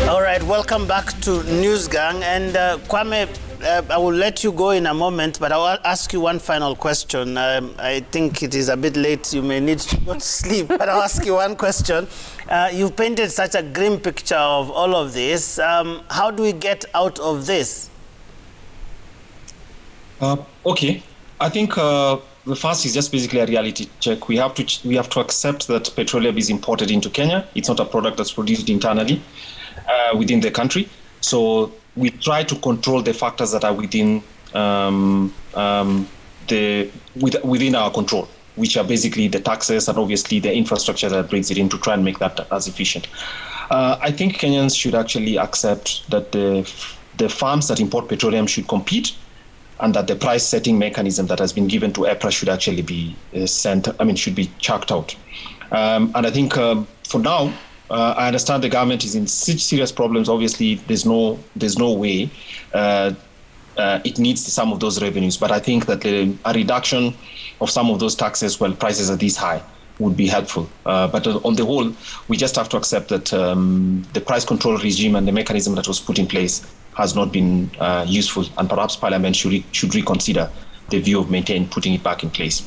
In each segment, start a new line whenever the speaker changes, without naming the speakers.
All right, welcome back to News Gang. And Kwame, I will let you go in a moment, but I will ask you one final question. I think it is a bit late. You may need to go to sleep, but I'll ask you one question. You've painted such a grim picture of all of this. How do we get out of this?
Okay, I think the first is just basically a reality check. We have to accept that petroleum is imported into Kenya. It's not a product that's produced internally within the country. So we try to control the factors that are within within our control, which are basically the taxes and obviously the infrastructure that brings it in, to try and make that as efficient. I think Kenyans should actually accept that the farms that import petroleum should compete, and that the price setting mechanism that has been given to EPRA should actually be should be chucked out. And I think for now, I understand the government is in such serious problems. Obviously, there's no way it needs some of those revenues. But I think that a reduction of some of those taxes while prices are this high would be helpful. But on the whole, we just have to accept that the price control regime and the mechanism that was put in place has not been useful, and perhaps Parliament should reconsider the view of putting it back in place.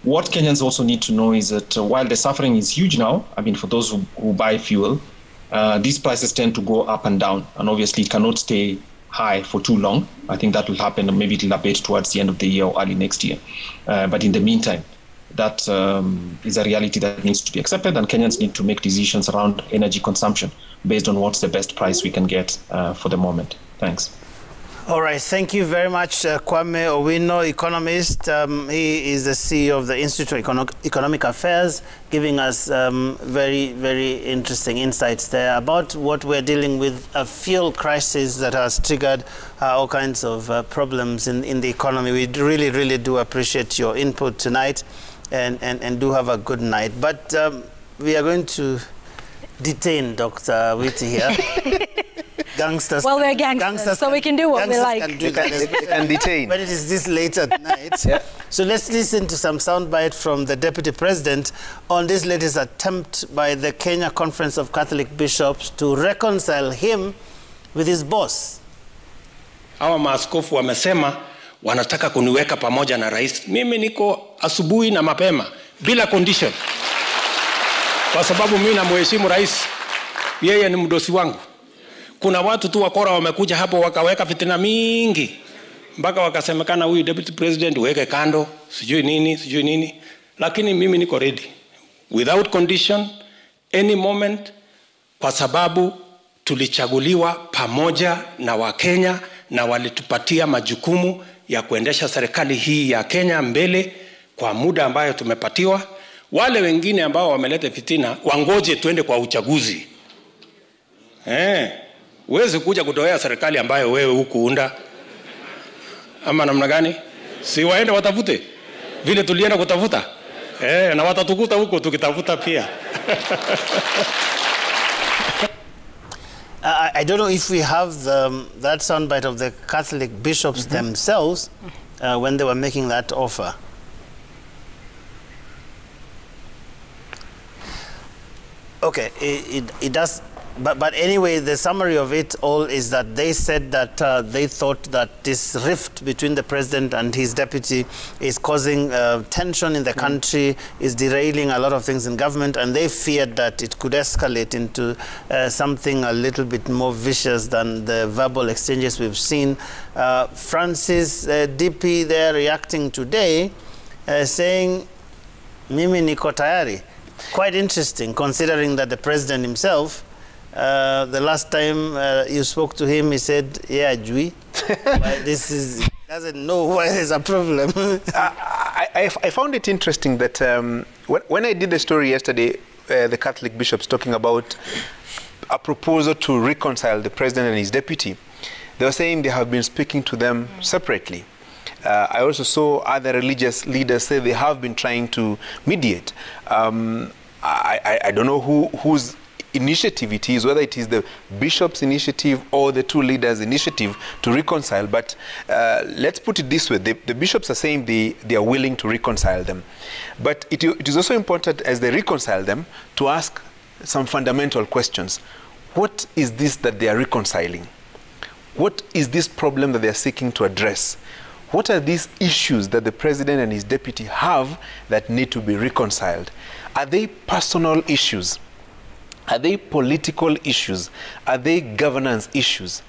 What Kenyans also need to know is that while the suffering is huge now, I mean, for those who buy fuel, these prices tend to go up and down, and obviously it cannot stay high for too long. I think that will happen, and maybe it will abate towards the end of the year or early next year. But in the meantime, that is a reality that needs to be accepted, and Kenyans need to make decisions around energy consumption based on what's the best price we can get for the moment. Thanks.
All right, thank you very much, Kwame Owino, economist. He is the CEO of the Institute of Economic Affairs, giving us very, very interesting insights there about what we're dealing with, a fuel crisis that has triggered all kinds of problems in the economy. We really, really do appreciate your input tonight, and do have a good night. But we are going to detain Dr. Witi here. Gangsters.
Well, we're gangsters, so we can do what we like.
And detain. But it is this late at night. Yeah. So let's listen to some soundbite from the Deputy President on this latest attempt by the Kenya Conference of Catholic Bishops to reconcile him with his boss.
Hawa maaskofu wamesema wanataka kuniweka pamoja na rais. Mimi niko asubuhi na mapema bila condition. Kwa sababu mimi namheshimu rais. Yeye ni mdosi wangu. Kuna watu tu wakora wamekuja hapo wakaweka fitina mingi. Mpaka wakasemekana huyu Deputy President uweke kando, sijui nini. Lakini mimi niko ready. Without condition, any moment, kwa sababu tulichaguliwa pamoja na Wakenya na walitupatia majukumu ya kuendesha serikali hii ya Kenya mbele kwa muda ambayo tumepatiwa. Wale wengine ambao wameleta fitina wangoje tuende kwa uchaguzi. Uwezi kuja kutoea serikali ambayo wewe hukuunda. Ama namna gani? Si waende watafute vile tulienda kutafuta. Na watatukuta huko tukitafuta pia.
I don't know if we have that soundbite of the Catholic bishops themselves when they were making that offer. Okay, it does. But anyway, the summary of it all is that they said that they thought that this rift between the president and his deputy is causing tension in the country, is derailing a lot of things in government, and they feared that it could escalate into something a little bit more vicious than the verbal exchanges we've seen. Francis DP there reacting today, saying, Mimi niko tayari. Quite interesting, considering that the president himself, the last time you spoke to him, he said, yeah, Jui. He doesn't know why there's a problem.
I found it interesting that when I did the story yesterday, the Catholic bishops talking about a proposal to reconcile the president and his deputy, they were saying they have been speaking to them separately. I also saw other religious leaders say they have been trying to mediate. I don't know who's initiative it is, whether it is the bishop's initiative or the two leaders' initiative to reconcile. But let's put it this way. The bishops are saying they are willing to reconcile them. But it is also important, as they reconcile them, to ask some fundamental questions. What is this that they are reconciling? What is this problem that they are seeking to address? What are these issues that the president and his deputy have that need to be reconciled? Are they personal issues? Are they political issues? Are they governance issues?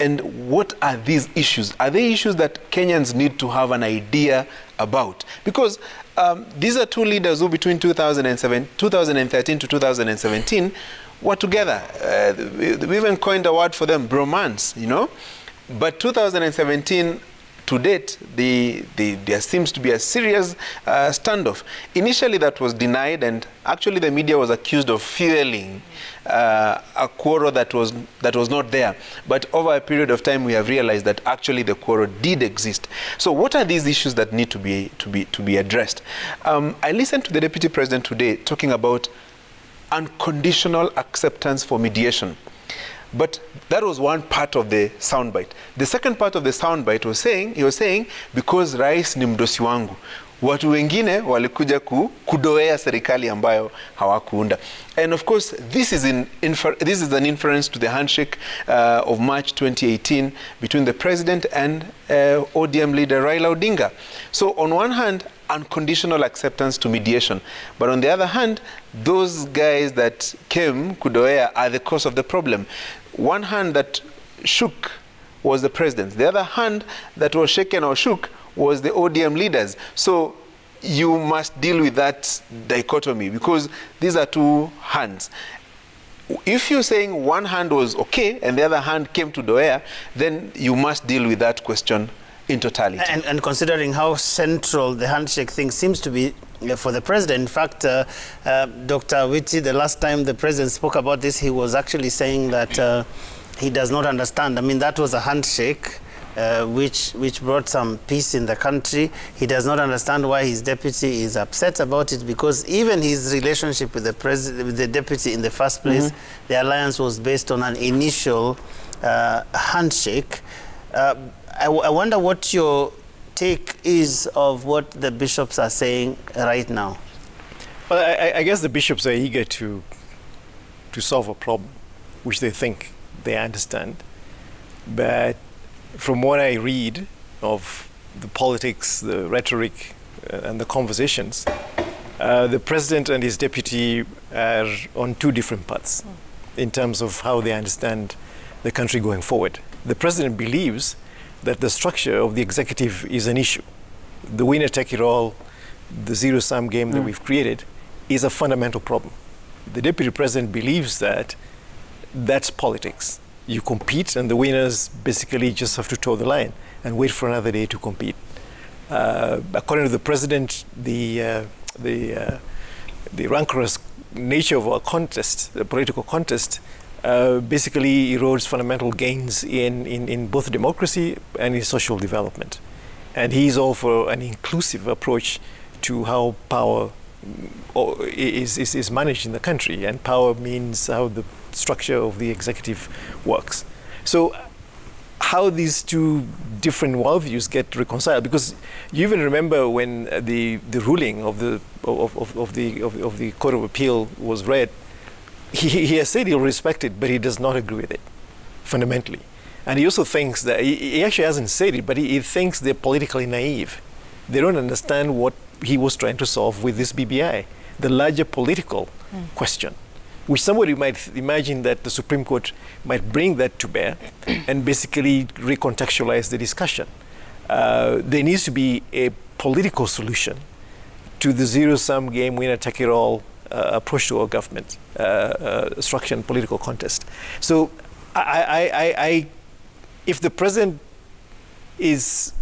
And what are these issues? Are they issues that Kenyans need to have an idea about? Because these are two leaders who between 2013 to 2017 were together. We even coined a word for them, bromance, you know. But 2017 to date, there seems to be a serious standoff. Initially, that was denied, and actually the media was accused of fueling a quarrel that was not there. But over a period of time, we have realized that actually the quarrel did exist. So what are these issues that need to be addressed? I listened to the Deputy President today talking about unconditional acceptance for mediation. But that was one part of the soundbite. The second part of the soundbite was saying, he was saying, because rais ni mdosi wangu, watu wengine walikuja kudoea serikali ambayo hawakuunda. And of course, this is an inference to the handshake of March 2018 between the president and ODM leader Raila Odinga. So on one hand, unconditional acceptance to mediation. But on the other hand, those guys that came, kudoea, are the cause of the problem. One hand that shook was the president. The other hand that was shaken or shook was the ODM leaders. So you must deal with that dichotomy, because these are two hands. If you're saying one hand was okay and the other hand came to doea, then you must deal with that question in totality.
And considering how central the handshake thing seems to be for the president, in fact, Dr. Witi, the last time the president spoke about this, he was actually saying that he does not understand. I mean, that was a handshake which brought some peace in the country. He does not understand why his deputy is upset about it, because even his relationship with the deputy in the first place, the alliance was based on an initial handshake. I wonder what your take is of what the bishops are saying right now.
Well, I guess the bishops are eager to solve a problem which they think they understand. But from what I read of the politics, the rhetoric, and the conversations, the president and his deputy are on two different paths in terms of how they understand the country going forward. The president believes that the structure of the executive is an issue. The winner-take-it-all, the zero-sum game that we've created is a fundamental problem. The deputy president believes that that's politics. You compete, and the winners basically just have to toe the line and wait for another day to compete. According to the president, the rancorous nature of our contest, the political contest, basically erodes fundamental gains in both democracy and in social development. And he's all for an inclusive approach to how power is managed in the country. And power means how the structure of the executive works. So how these two different worldviews get reconciled, because you even remember when the ruling of the Court of Appeal was read, he has said he'll respect it, but he does not agree with it, fundamentally. And he also thinks that, he actually hasn't said it, but he thinks they're politically naive. They don't understand what he was trying to solve with this BBI, the larger political question, which somebody might imagine that the Supreme Court might bring that to bear and basically recontextualize the discussion. There needs to be a political solution to the zero-sum game, winner-take-it-all approach to our government structure and political contest. So if the president is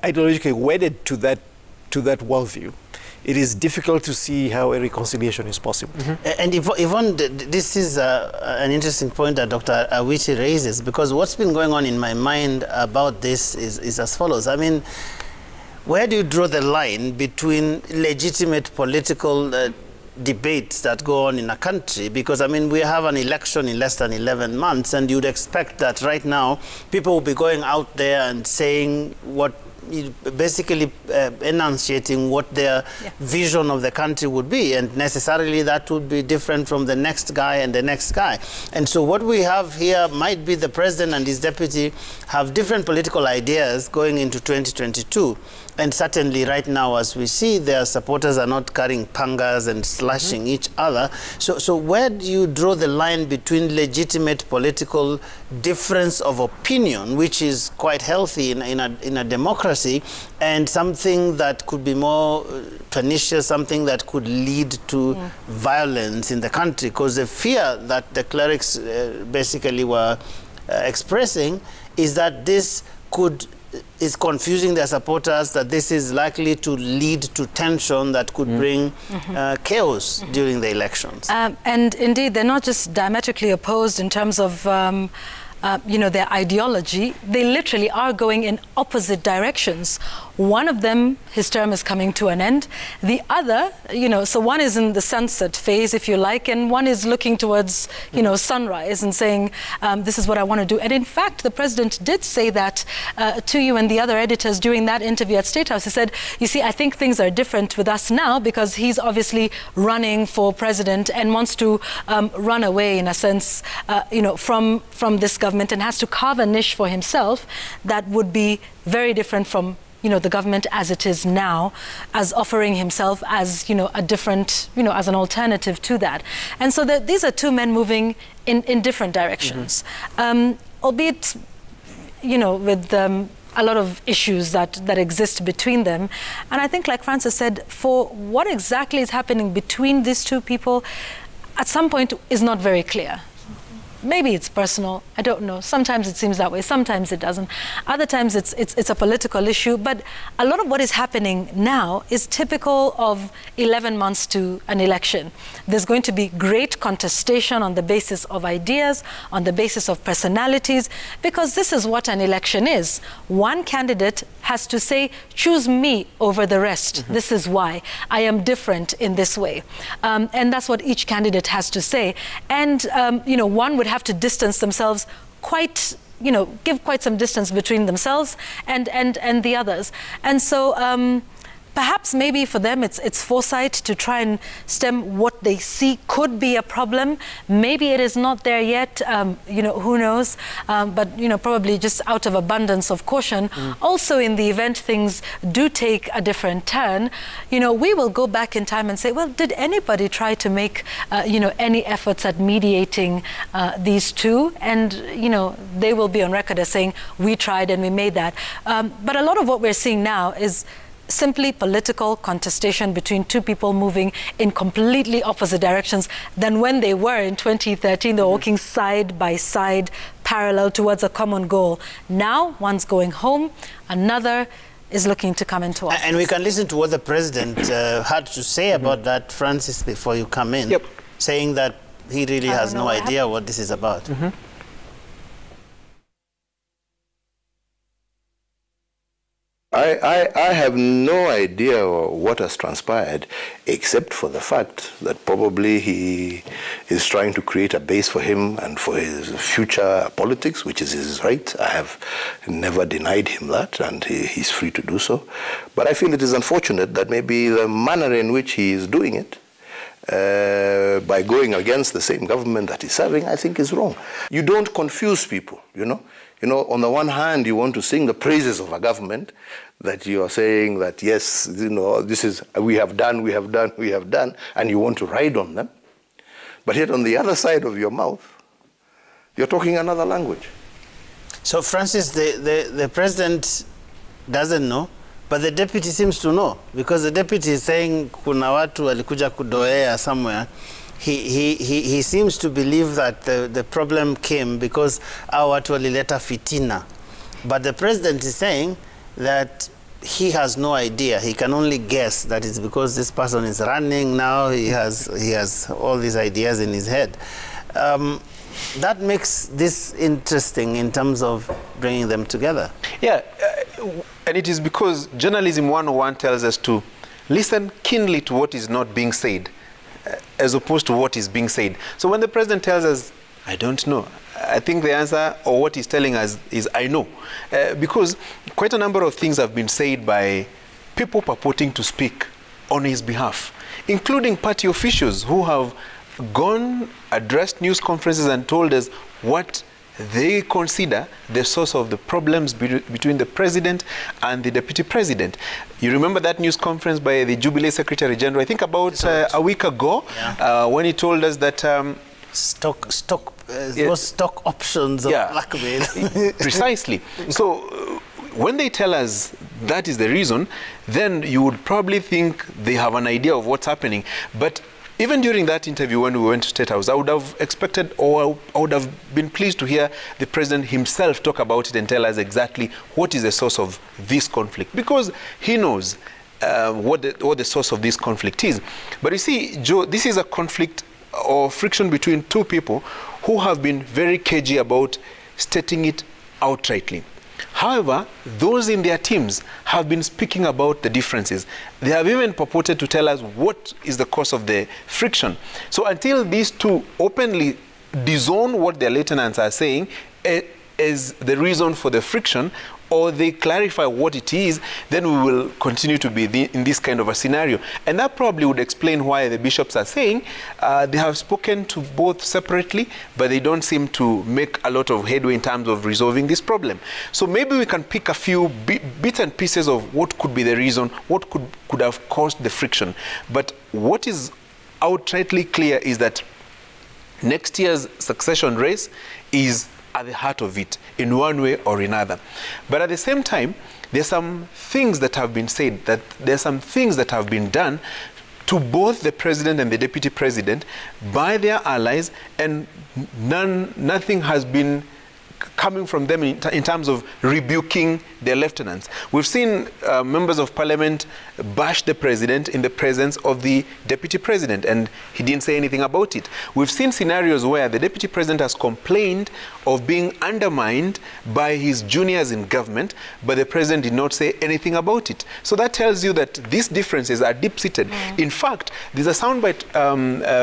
ideologically wedded to that worldview, it is difficult to see how a reconciliation is possible.
And Yvonne, this is an interesting point that Dr. Awiti raises, because what's been going on in my mind about this is as follows. I mean, where do you draw the line between legitimate political debates that go on in a country, because I mean we have an election in less than 11 months, and you'd expect that right now people will be going out there and saying what, basically enunciating what their vision of the country would be, and necessarily that would be different from the next guy and the next guy. And so what we have here might be the president and his deputy have different political ideas going into 2022. And certainly right now, as we see, their supporters are not carrying pangas and slashing each other. So where do you draw the line between legitimate political difference of opinion, which is quite healthy in a democracy, and something that could be more pernicious, something that could lead to violence in the country? Because the fear that the clerics basically were expressing is that this is confusing their supporters, that this is likely to lead to tension that could bring chaos during the elections.
And indeed, they're not just diametrically opposed in terms of their ideology. They literally are going in opposite directions. One of them, his term is coming to an end. The other, so one is in the sunset phase, if you like, and one is looking towards, sunrise and saying, this is what I want to do. And in fact, the president did say that to you and the other editors during that interview at State House. He said, you see, I think things are different with us now because he's obviously running for president and wants to run away, in a sense, from this government, and has to carve a niche for himself that would be very different from the government as it is now, as offering himself as, a different, as an alternative to that. And so these are two men moving in different directions, albeit, with a lot of issues that exist between them. And I think, like Francis said, for what exactly is happening between these two people, at some point is not very clear. Maybe it's personal, I don't know. Sometimes it seems that way, sometimes it doesn't. Other times it's a political issue, but a lot of what is happening now is typical of 11 months to an election. There's going to be great contestation on the basis of ideas, on the basis of personalities, because this is what an election is. One candidate has to say, choose me over the rest. This is why. I am different in this way. And that's what each candidate has to say. And, one would have to distance themselves quite, give quite some distance between themselves and the others. And so perhaps maybe for them it's foresight to try and stem what they see could be a problem. Maybe it is not there yet, who knows, but probably just out of abundance of caution. Also, in the event things do take a different turn, we will go back in time and say, well, did anybody try to make any efforts at mediating these two? And they will be on record as saying, we tried and we made that. But a lot of what we're seeing now is simply political contestation between two people moving in completely opposite directions than when they were in 2013. They were walking side by side, parallel towards a common goal. Now, one's going home, another is looking to come into office.
And we can listen to what the president had to say about that, Francis, before you come in, saying that he really has no idea what this is about.
I have no idea what has transpired, except for the fact that probably he is trying to create a base for him and for his future politics, which is his right. I have never denied him that, and he's free to do so. But I feel it is unfortunate that maybe the manner in which he is doing it, by going against the same government that he's serving, I think is wrong. You don't confuse people, on the one hand, you want to sing the praises of a government that you are saying that, yes, this is, we have done, and you want to ride on them. But yet on the other side of your mouth, you're talking another language.
So, Francis, the president doesn't know, but the deputy seems to know, because the deputy is saying kuna watu walikuja kudoea somewhere. He seems to believe that the problem came because our watu walileta fitina. But the president is saying that he has no idea. He can only guess that it's because this person is running now. He has all these ideas in his head. That makes this interesting in terms of bringing them together.
Yeah, and it is because journalism 101 tells us to listen keenly to what is not being said. as opposed to what is being said. So when the president tells us, I don't know, I think the answer, or what he's telling us, is I know. Because quite a number of things have been said by people purporting to speak on his behalf, including party officials who have gone, addressed news conferences and told us what they consider the source of the problems between the president and the deputy president. You remember that news conference by the Jubilee Secretary General, I think about a week ago, when he told us that
stock options of blackmail.
Precisely. So when they tell us that is the reason, then you would probably think they have an idea of what's happening. But even during that interview when we went to State House, I would have expected, or I would have been pleased to hear the president himself talk about it and tell us exactly what is the source of this conflict, because he knows what the source of this conflict is. But you see, Joe, this is a conflict or friction between two people who have been very cagey about stating it outrightly. However, those in their teams have been speaking about the differences. They have even purported to tell us what is the cause of the friction. So until these two openly disown what their lieutenants are saying as the reason for the friction, or they clarify what it is, then we will continue to be in this kind of a scenario. And that probably would explain why the bishops are saying they have spoken to both separately, but they don't seem to make a lot of headway in terms of resolving this problem. So maybe we can pick a few bits and pieces of what could be the reason, what could have caused the friction. But what is outrightly clear is that next year's succession race is at the heart of it in one way or another. But at the same time, there's some things that have been said, that there's some things that have been done to both the president and the deputy president by their allies, and nothing has been coming from them in terms of rebuking their lieutenants. We've seen members of parliament bash the president in the presence of the deputy president, and he didn't say anything about it. We've seen scenarios where the deputy president has complained of being undermined by his juniors in government, but the president did not say anything about it. So that tells you that these differences are deep-seated. In fact, there's a soundbite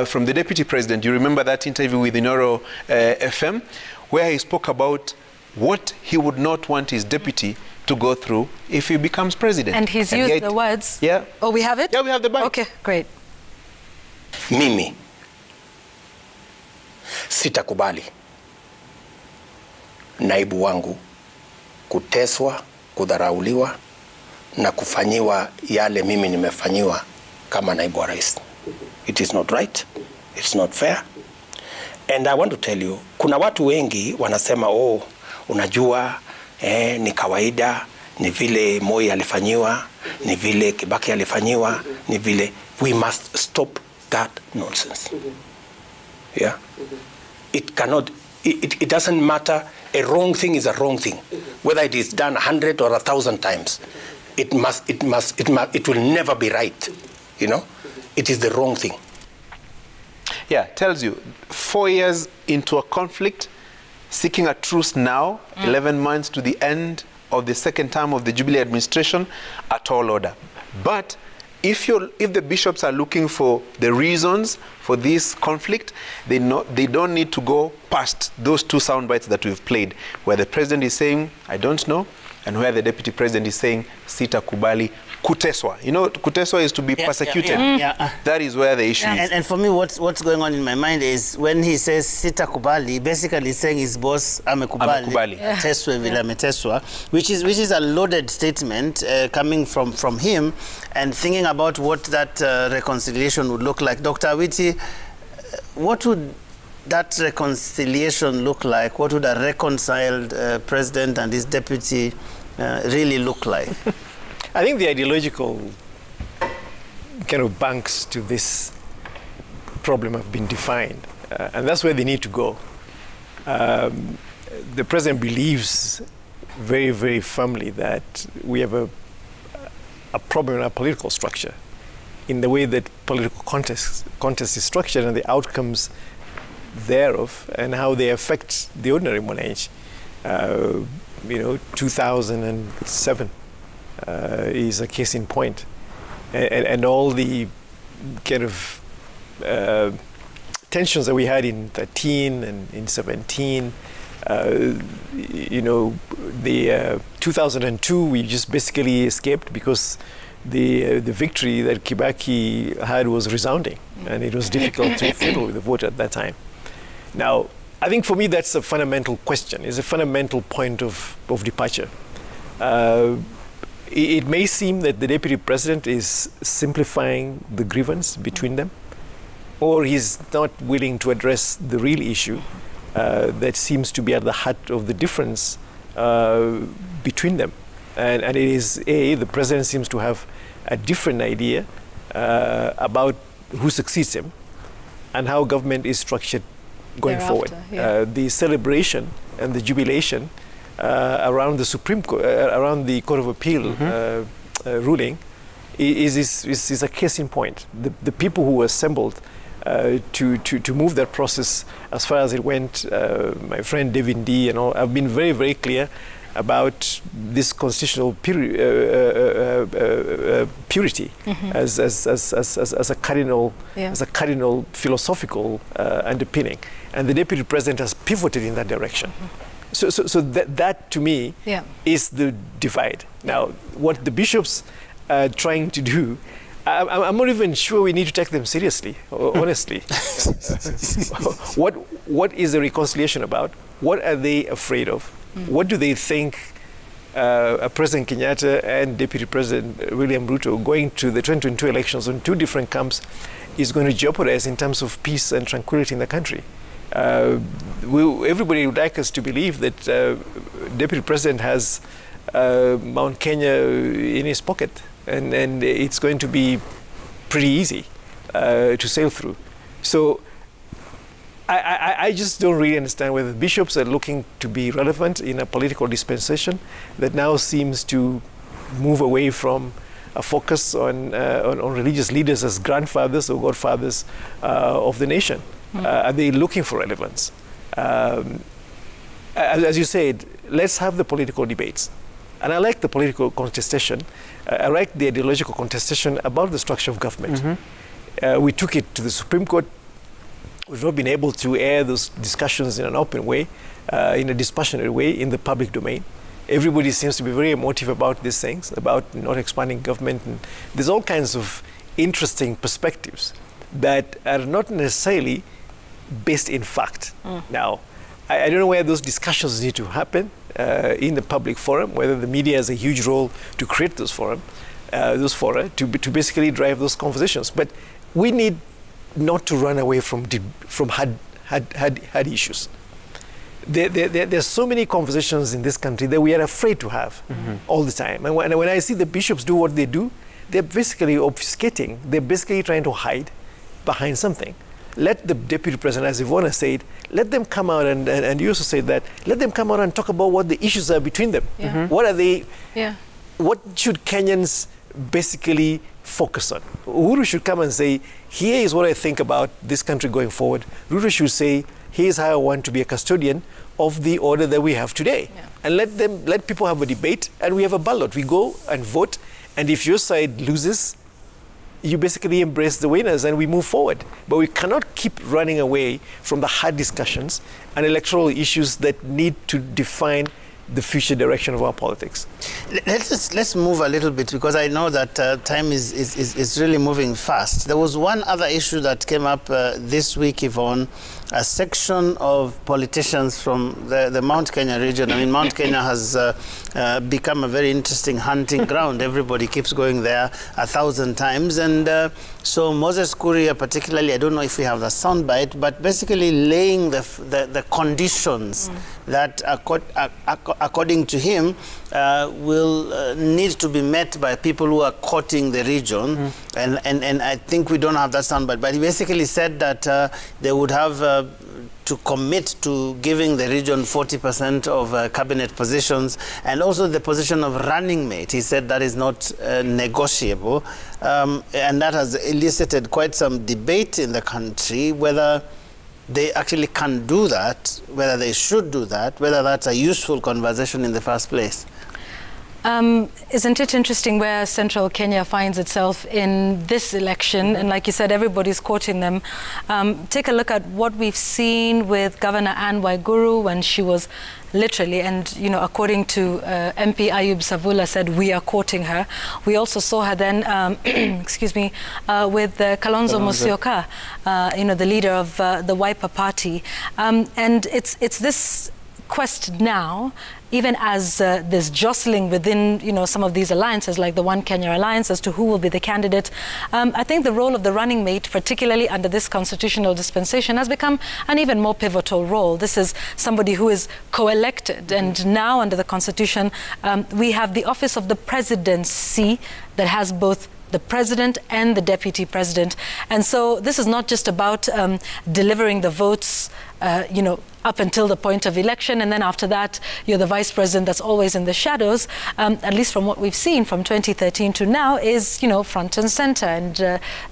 from the deputy president. You remember that interview with Inoro FM, where he spoke about what he would not want his deputy to go through if he becomes president.
And he's used the words.
Yeah.
Oh, we have it?
Yeah, we have the bite.
Okay, great.
Mimi sitakubali naibu wangu kuteswa, kudharauliwa na kufanyiwa yale mimi nimefanyiwa kama naibu wa rais. It is not right. It's not fair. And I want to tell you, kuna watu wengi wanasema, oh, unajua, ni kawaida, ni vile Moi alifanyiwa, ni vile Kibaki alifanyiwa, ni vile. We must stop that nonsense. Yeah? It cannot, it doesn't matter. A wrong thing is a wrong thing. Whether it is done 100 or 1,000 times, it will never be right. You know? It is the wrong thing.
Yeah, tells you 4 years into a conflict, seeking a truce now, 11 months to the end of the second term of the Jubilee administration, a tall order. But if the bishops are looking for the reasons for this conflict, they don't need to go past those two sound bites that we've played, where the president is saying, I don't know, and where the deputy president is saying, sitakubali kuteswa. You know, kuteswa is to be persecuted. That is where the issue is.
And for me, what's going on in my mind is when he says sitakubali, basically saying his boss amekubali, teswe vile ameteswa, which is a loaded statement coming from him, and thinking about what that reconciliation would look like. Dr. Awiti, what would that reconciliation look like? What would a reconciled president and his deputy really look like?
I think the ideological kind of banks to this problem have been defined, and that's where they need to go. The president believes very, very firmly that we have a problem in our political structure, in the way that political contest is structured and the outcomes thereof, and how they affect the ordinary Mwananchi. 2007 is a case in point, and all the kind of tensions that we had in 13 and in 17. You know, the 2002 we just basically escaped because the victory that Kibaki had was resounding, and it was difficult to fiddle with the vote at that time. Now, I think for me that's a fundamental question. It's a fundamental point of departure. It may seem that the deputy president is simplifying the grievance between them, or he's not willing to address the real issue that seems to be at the heart of the difference between them. And it is, the president seems to have a different idea about who succeeds him and how government is structured going forward. Yeah. The celebration and the jubilation around the Supreme Court, around the Court of Appeal ruling is a case in point. The people who assembled to move that process as far as it went, my friend David D and all, have been very, very clear about this constitutional purity as a cardinal philosophical underpinning, and the deputy president has pivoted in that direction. So that to me is the divide. Now, what the bishops are trying to do, I'm not even sure we need to take them seriously, honestly. What is the reconciliation about? What are they afraid of? What do they think President Kenyatta and Deputy President William Ruto going to the 2022 elections on two different camps is going to jeopardize in terms of peace and tranquility in the country? Everybody would like us to believe that Deputy President has Mount Kenya in his pocket, and it's going to be pretty easy to sail through. So I just don't really understand whether bishops are looking to be relevant in a political dispensation that now seems to move away from a focus on religious leaders as grandfathers or godfathers of the nation. Are they looking for relevance? As you said, let's have the political debates. And I like the political contestation. I like the ideological contestation about the structure of government. We took it to the Supreme Court. We've not been able to air those discussions in an open way, in a dispassionate way, in the public domain. Everybody seems to be very emotive about these things, about not expanding government. And there's all kinds of interesting perspectives that are not necessarily based in fact. Now, I don't know where those discussions need to happen in the public forum, whether the media has a huge role to create those fora, to basically drive those conversations. But we need not to run away from hard issues. There's so many conversations in this country that we are afraid to have all the time. And when I see the bishops do what they do, they're basically obfuscating. They're basically trying to hide behind something. Let the deputy president, as Ivona said, let them come out, and you also said that, let them come out and talk about what the issues are between them. What are they, what should Kenyans basically focus on? Uhuru should come and say, here is what I think about this country going forward. Ruto should say, here's how I want to be a custodian of the order that we have today. And let people have a debate, and we have a ballot. We go and vote, and if your side loses, you basically embrace the winners and we move forward. But we cannot keep running away from the hard discussions and electoral issues that need to define the future direction of our politics.
Let's move a little bit, because I know that time is really moving fast. There was one other issue that came up this week, Yvonne. A section of politicians from the Mount Kenya region. I mean, Mount Kenya has become a very interesting hunting ground. Everybody keeps going there 1,000 times. And so Moses Kuria particularly, I don't know if we have the soundbite, but basically laying the conditions that, according to him, will need to be met by people who are courting the region. And I think we don't have that soundbite, but he basically said that they would have to commit to giving the region 40% of cabinet positions, and also the position of running mate. He said that is not negotiable, and that has elicited quite some debate in the country whether they actually can do that, whether they should do that, whether that's a useful conversation in the first place.
Isn't it interesting where central Kenya finds itself in this election? And like you said, everybody's courting them. Take a look at what we've seen with Governor Anne Waiguru when she was literally, and you know, according to MP Ayub Savula said, we are courting her. We also saw her then, excuse me, with Kalonzo Musyoka, you know, the leader of the Wiper Party. And it's this quest now, even as there's jostling within, you know, some of these alliances, like the One Kenya Alliance, as to who will be the candidate. I think the role of the running mate, particularly under this constitutional dispensation, has become an even more pivotal role. This is somebody who is co-elected, and now under the Constitution, we have the office of the presidency that has both the president and the deputy president. And so this is not just about delivering the votes, you know, up until the point of election, and then after that, you're the vice president that's always in the shadows, at least from what we've seen from 2013 to now, is, you know, front and center. And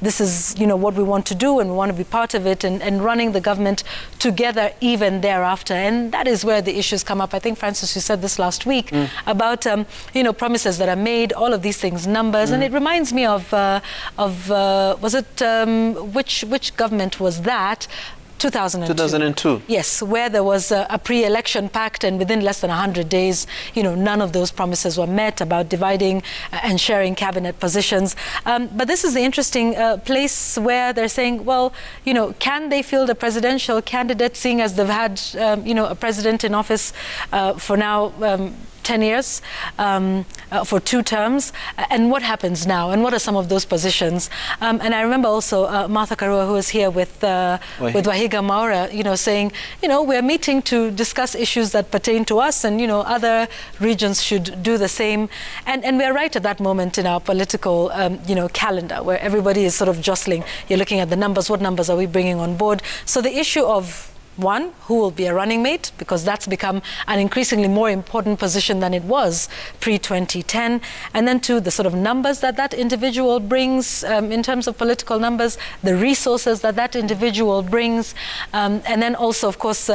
this is, you know, what we want to do, and we want to be part of it, and running the government together even thereafter. And that is where the issues come up. I think, Francis, you said this last week about, you know, promises that are made, all of these things, numbers. And it reminds me of was it, which government was that? 2002.
2002.
Yes, where there was a pre-election pact, and within less than 100 days, you know, none of those promises were met about dividing and sharing cabinet positions. But this is the interesting place where they're saying, well, you know, can they field a presidential candidate, seeing as they've had, you know, a president in office for now 10 years, for 2 terms, and what happens now, and what are some of those positions? And I remember also Martha Karua, who was here with Wahiga Maura, you know, saying, you know, we're meeting to discuss issues that pertain to us, and, you know, other regions should do the same. And we're right at that moment in our political, you know, calendar, where everybody is sort of jostling. You're looking at the numbers, what numbers are we bringing on board? So the issue of, one, who will be a running mate, because that's become an increasingly more important position than it was pre-2010. And then 2, the sort of numbers that that individual brings in terms of political numbers, the resources that that individual brings. And then also, of course,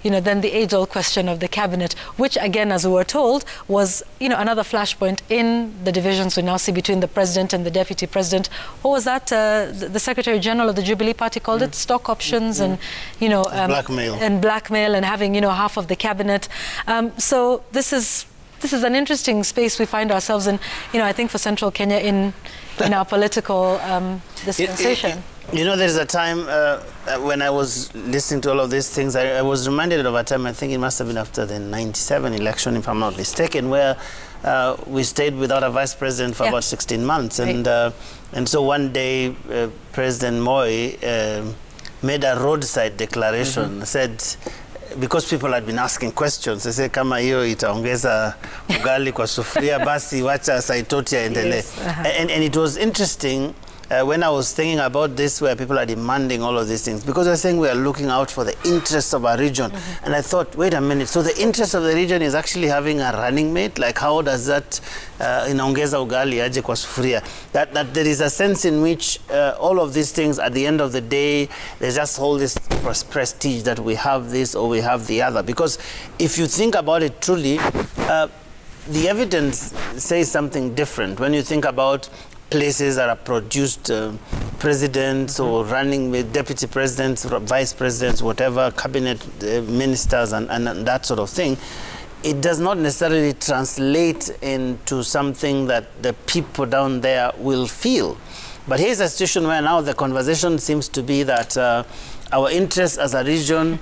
you know, then the age-old question of the cabinet, which again, as we were told, was, you know, another flashpoint in the divisions we now see between the president and the deputy president. What was that? The Secretary General of the Jubilee Party called it stock options and, you know, blackmail, and having, you know, half of the cabinet. So this is an interesting space we find ourselves in, you know, I think for central Kenya in our political dispensation.
You know, there's a time when I was listening to all of these things, I was reminded of a time, I think it must have been after the 97 election, if I'm not mistaken, where we stayed without a vice president for about 16 months. Right. And so one day, President Moi made a roadside declaration, said, because people had been asking questions, they said, kama hiyo itaongeza ugali kwa sufuria, basi wacha Saitoti aendelee. And it was interesting when I was thinking about this, where people are demanding all of these things, because they're saying we are looking out for the interests of our region. And I thought, wait a minute, so the interest of the region is actually having a running mate? Like, how does that inaongeza ugali aje kwa sufuria? That there is a sense in which all of these things, at the end of the day, they just hold this prestige that we have this or we have the other. Because if you think about it truly, the evidence says something different. When you think about places that are produced presidents or running with deputy presidents, vice presidents, whatever, cabinet ministers and that sort of thing, it does not necessarily translate into something that the people down there will feel. But here's a situation where now the conversation seems to be that our interests as a region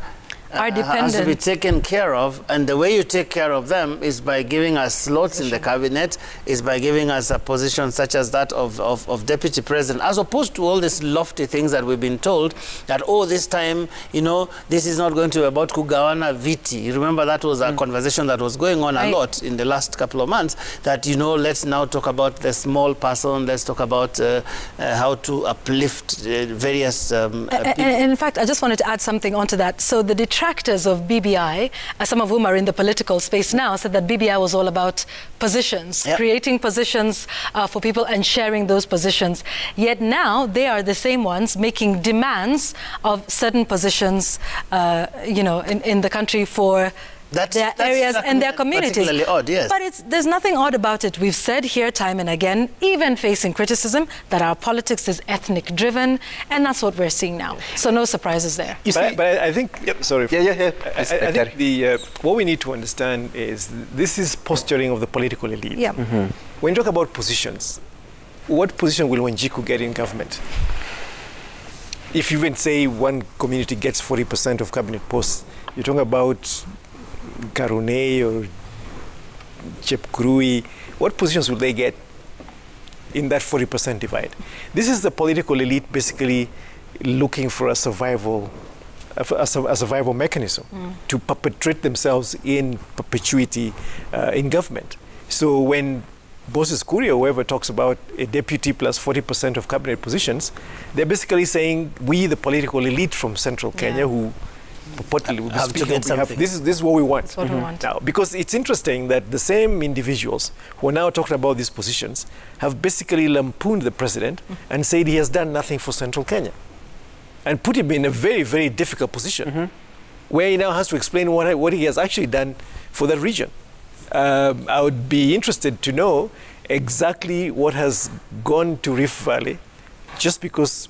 has to be taken care of, and the way you take care of them is by giving us slots in the cabinet, is by giving us a position such as that of deputy president, as opposed to all these lofty things that we've been told that, oh, this time, you know, this is not going to be about kugawana viti. You remember that was a conversation that was going on a lot in the last couple of months, that, you know, let's now talk about the small person, let's talk about how to uplift various people.
And in fact, I just wanted to add something onto that. So the detractors of BBI, some of whom are in the political space now, said that BBI was all about positions, creating positions for people and sharing those positions. Yet now they are the same ones making demands of certain positions, you know, in the country for their areas and their communities.
Particularly odd, yes.
But there's nothing odd about it. We've said here time and again, even facing criticism, that our politics is ethnic-driven, and that's what we're seeing now. So no surprises there.
But I think, sorry.
Yeah.
I think what we need to understand is this is posturing of the political elite.
Yeah.
When you talk about positions, what position will Wanjiku get in government? If you even say one community gets 40% of cabinet posts, you're talking about Karune or Chepkurui, what positions will they get in that 40% divide? This is the political elite basically looking for a survival mechanism to perpetrate themselves in perpetuity in government. So when Bosses Kuri or whoever talks about a deputy plus 40% of cabinet positions, they're basically saying we, the political elite from central Kenya, who purportedly will be speaking on behalf, this is what we want.
That's what we want.
Now, because it's interesting that the same individuals who are now talking about these positions have basically lampooned the president and said he has done nothing for central Kenya and put him in a very, very difficult position where he now has to explain what he has actually done for that region. I would be interested to know exactly what has gone to Rift Valley just because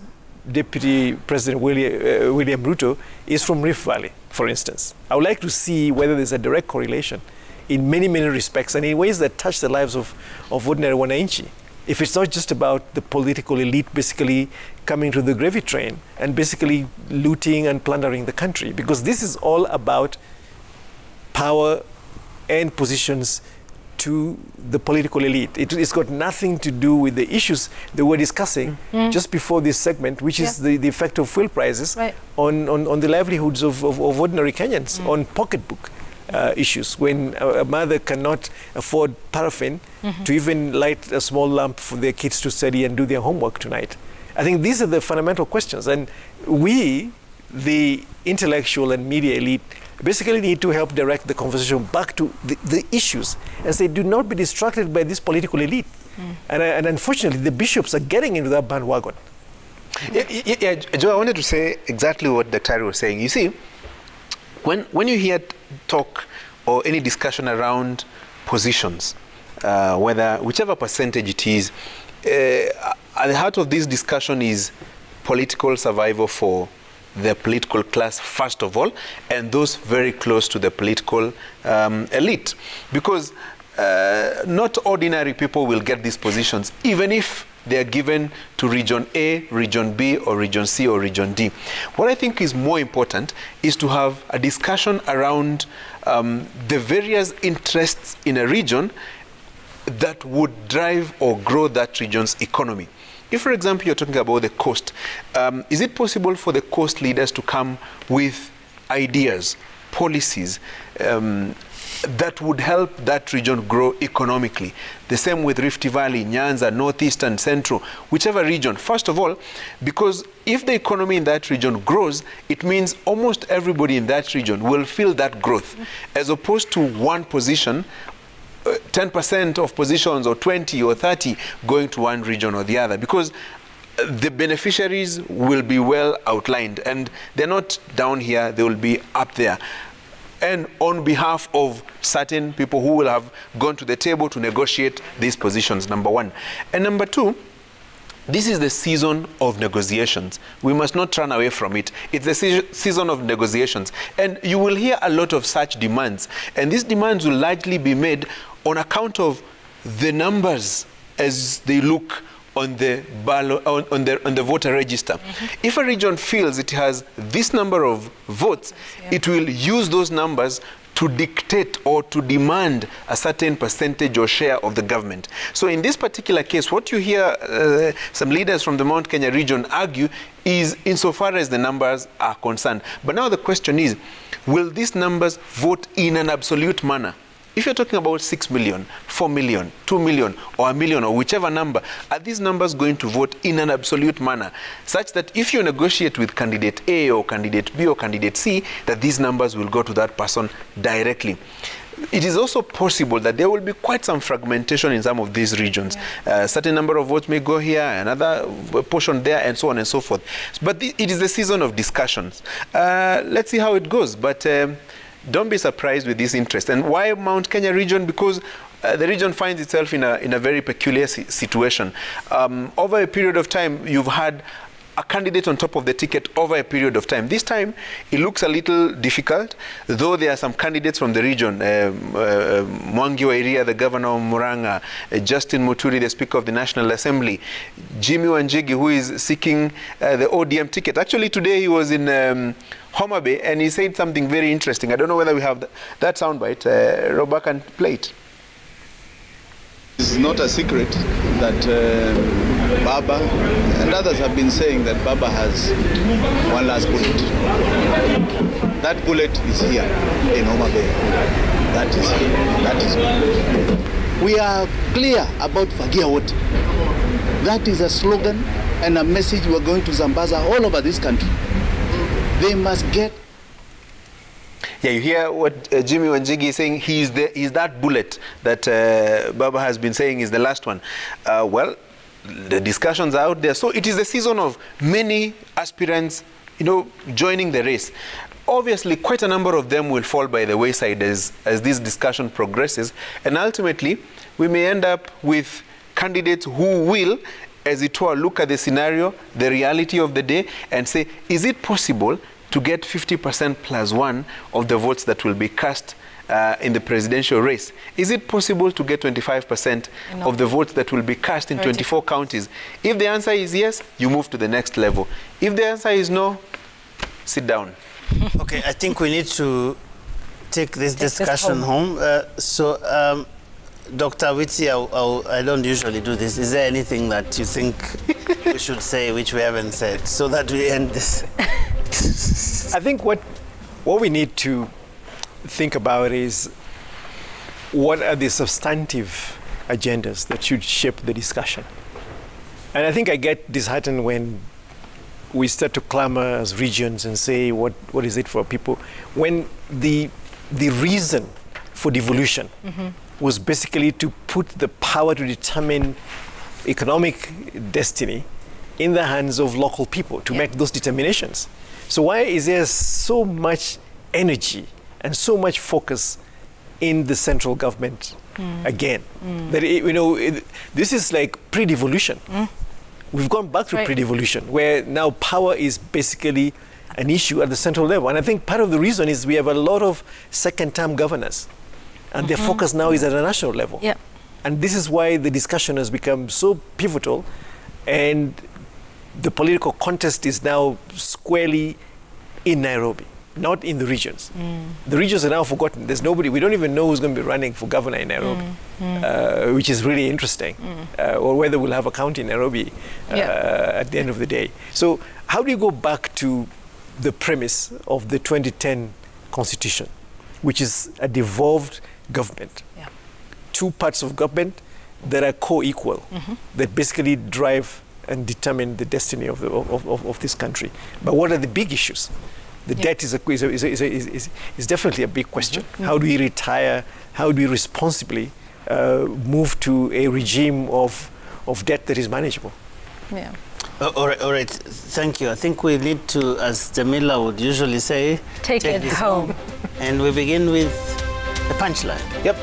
Deputy President William Ruto is from Rift Valley, for instance. I would like to see whether there's a direct correlation in many, many respects and in ways that touch the lives of ordinary wananchi. If it's not just about the political elite basically coming to the gravy train and basically looting and plundering the country, because this is all about power and positions to the political elite. It's got nothing to do with the issues that we're discussing just before this segment, which is the effect of fuel prices on the livelihoods of ordinary Kenyans, on pocketbook issues. When a mother cannot afford paraffin to even light a small lamp for their kids to study and do their homework tonight. I think these are the fundamental questions. And we, the intellectual and media elite, basically need to help direct the conversation back to the issues and say, do not be distracted by this political elite. And unfortunately, the bishops are getting into that bandwagon.
Yeah, Joe, I wanted to say exactly what Dr. was saying. You see, when you hear talk or any discussion around positions, whichever percentage it is, at the heart of this discussion is political survival for the political class, first of all, and those very close to the political elite. Because not ordinary people will get these positions, even if they are given to Region A, Region B, or Region C, or Region D. What I think is more important is to have a discussion around the various interests in a region that would drive or grow that region's economy. If, for example, you're talking about the coast, is it possible for the coast leaders to come with ideas, policies that would help that region grow economically? The same with Rift Valley, Nyanza, Northeast and Central, whichever region. First of all, because if the economy in that region grows, it means almost everybody in that region will feel that growth, as opposed to one position, 10% of positions or 20 or 30 going to one region or the other, because the beneficiaries will be well outlined and they're not down here, they will be up there. And on behalf of certain people who will have gone to the table to negotiate these positions, number one. And number two, this is the season of negotiations. We must not run away from it. It's the season of negotiations. And you will hear a lot of such demands. And these demands will largely be made on account of the numbers as they look on the on the voter register. If a region feels it has this number of votes, it will use those numbers to dictate or to demand a certain percentage or share of the government. So in this particular case, what you hear some leaders from the Mount Kenya region argue is insofar as the numbers are concerned. But now the question is, will these numbers vote in an absolute manner? If you're talking about 6 million, 4 million, 2 million, or 1 million, or whichever number, are these numbers going to vote in an absolute manner, such that if you negotiate with candidate A or candidate B or candidate C, that these numbers will go to that person directly? It is also possible that there will be quite some fragmentation in some of these regions. A certain number of votes may go here, another portion there, and so on and so forth. But it is the season of discussions. Let's see how it goes. But don't be surprised with this interest. And why Mount Kenya region? Because the region finds itself in a very peculiar situation. Over a period of time, you've had a candidate on top of the ticket over a period of time. This time, it looks a little difficult, though there are some candidates from the region. Mwangi wa Iria, the governor of Murang'a, Justin Muturi, the Speaker of the National Assembly, Jimmy Wanjigi, who is seeking the ODM ticket. Actually, today he was in Homa Bay, and he said something very interesting. I don't know whether we have that soundbite. Robert can play it.
It's not a secret that Baba and others have been saying that Baba has one last bullet. That bullet is here in Homa Bay. That is here. That is here. We are clear about Fagia Wote. That is a slogan and a message we are going to Zambaza all over this country. They must get.
Yeah, you hear what Jimmy Wanjigi is saying. He's that bullet that Baba has been saying is the last one. Well, the discussions are out there. So it is the season of many aspirants, joining the race. Obviously, quite a number of them will fall by the wayside as this discussion progresses. And ultimately, we may end up with candidates who will, as it were, look at the scenario, the reality of the day, and say, is it possible to get 50% plus one of the votes that will be cast in the presidential race? Is it possible to get 25% of the votes that will be cast in 24 counties? If the answer is yes, you move to the next level. If the answer is no, sit down.
Okay, I think we need to take this discussion home. Dr. Witsi, I don't usually do this. Is there anything that you think we should say which we haven't said so that we end this?
I think what we need to think about is what are the substantive agendas that should shape the discussion. And I think I get disheartened when we start to clamor as regions and say what is it for people, when the reason for devolution was basically to put the power to determine economic destiny in the hands of local people to make those determinations. So why is there so much energy and so much focus in the central government again? That this is like pre-devolution. We've gone back to pre-devolution, where now power is basically an issue at the central level. And I think part of the reason is we have a lot of second-term governors, and their focus now is at a national level. And this is why the discussion has become so pivotal, and the political contest is now squarely in Nairobi, not in the regions. The regions are now forgotten. There's nobody, we don't even know who's going to be running for governor in Nairobi, which is really interesting, or whether we'll have a county in Nairobi at the end of the day. So how do you go back to the premise of the 2010 Constitution, which is a devolved government? Two parts of government that are co-equal, that basically drive and determine the destiny of this country. But what are the big issues? The debt is definitely a big question. How do we retire? How do we responsibly move to a regime of debt that is manageable?
All right. Thank you. I think we need to, as Jamila would usually say,
take it home.
And we begin with the punchline.
Yep.